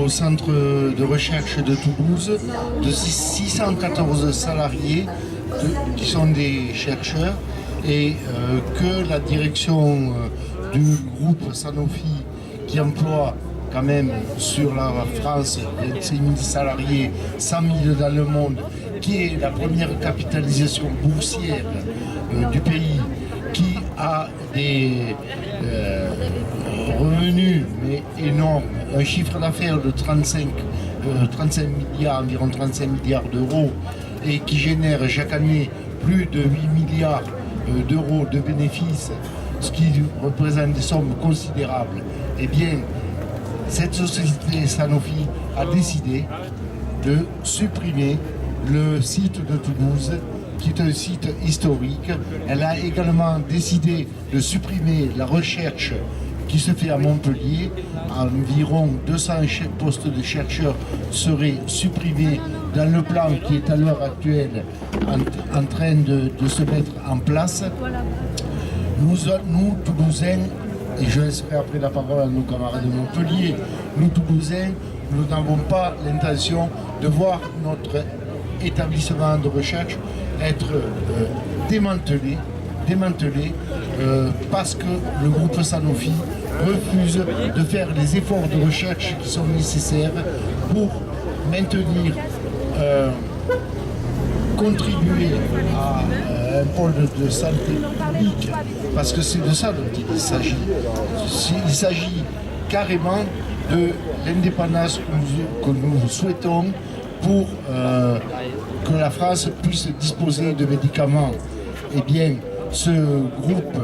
au centre de recherche de Toulouse de 614 salariés qui sont des chercheurs et que la direction du groupe Sanofi qui emploie quand même sur la France 25 000 salariés, 100 000 dans le monde, qui est la première capitalisation boursière du pays, qui a des revenus mais énormes, un chiffre d'affaires de 35 milliards, environ 35 milliards d'euros, et qui génère chaque année plus de 8 milliards d'euros de bénéfices, ce qui représente des sommes considérables. Eh bien, cette société Sanofi a décidé de supprimer le site de Toulouse, qui est un site historique. Elle a également décidé de supprimer la recherche qui se fait à Montpellier. Environ 200 postes de chercheurs seraient supprimés dans le plan qui est à l'heure actuelle en train de se mettre en place. Nous, Toulousains, et je laisserai après la parole à nos camarades de Montpellier, nous Toulousains, nous n'avons pas l'intention de voir notre établissement de recherche être démantelé parce que le groupe Sanofi refuse de faire les efforts de recherche qui sont nécessaires pour maintenir, contribuer à un pôle de santé publique, parce que c'est de ça dont il s'agit. Il s'agit carrément de l'indépendance que nous souhaitons pour que la France puisse disposer de médicaments. Eh bien, ce groupe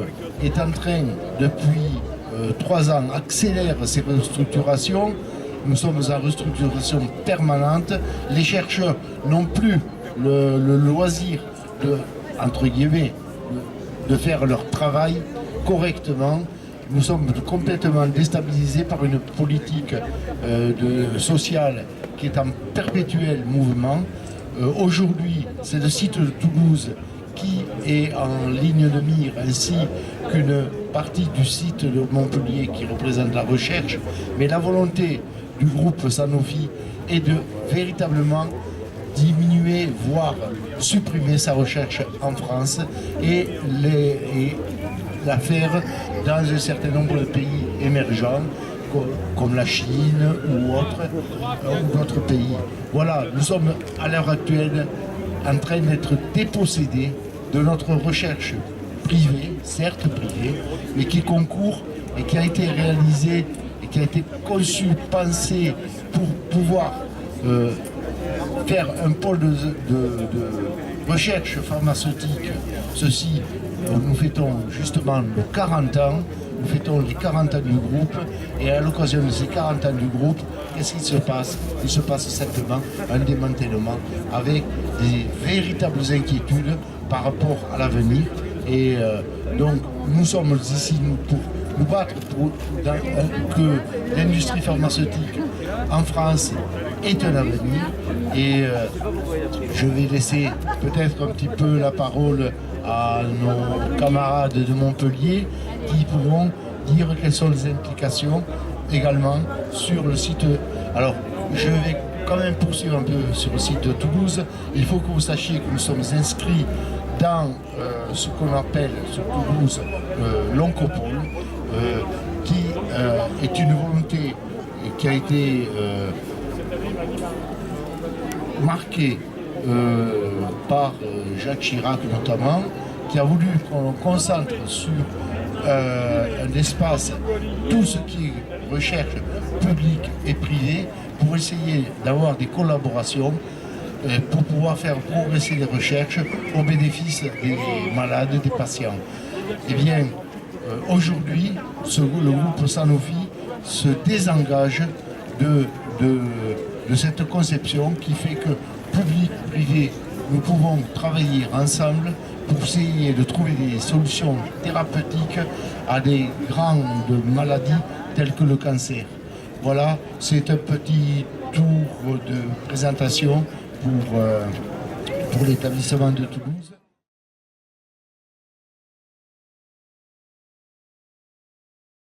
est en train, depuis 3 ans, accélère ses restructurations. Nous sommes en restructuration permanente. Les chercheurs n'ont plus le loisir de, entre guillemets, de faire leur travail correctement. Nous sommes complètement déstabilisés par une politique sociale qui est en perpétuel mouvement. Aujourd'hui, c'est le site de Toulouse qui est en ligne de mire, ainsi qu'une partie du site de Montpellier qui représente la recherche. Mais la volonté du groupe Sanofi est de véritablement diminuer, voire supprimer sa recherche en France et la faire dans un certain nombre de pays émergents, comme la Chine ou d'autres pays. Voilà, nous sommes à l'heure actuelle en train d'être dépossédés de notre recherche privée, certes privée, mais qui concourt et qui a été réalisée et qui a été conçue, pensée pour pouvoir faire un pôle de recherche pharmaceutique. Ceci, nous fêtons justement nos 40 ans, nous fêtons les 40 ans du groupe, et à l'occasion de ces 40 ans du groupe, qu'est-ce qui se passe? Il se passe simplement un démantèlement avec des véritables inquiétudes par rapport à l'avenir. Et donc nous sommes ici pour nous battre pour que l'industrie pharmaceutique en France ait un avenir. Et je vais laisser peut-être un petit peu la parole à nos camarades de Montpellier qui pourront dire quelles sont les implications également sur le site. Alors, je vais quand même poursuivre un peu sur le site de Toulouse. Il faut que vous sachiez que nous sommes inscrits dans ce qu'on appelle sur Toulouse l'oncopole, qui est une volonté qui a été marquée par Jacques Chirac notamment, qui a voulu qu'on concentre sur un espace, tout ce qui est recherche publique et privée, pour essayer d'avoir des collaborations pour pouvoir faire progresser les recherches au bénéfice des malades, des patients. Eh bien, aujourd'hui, le groupe Sanofi se désengage de cette conception qui fait que public, privé, nous pouvons travailler ensemble pour essayer de trouver des solutions thérapeutiques à des grandes maladies telles que le cancer. Voilà, c'est un petit tour de présentation pour l'établissement de Toulouse.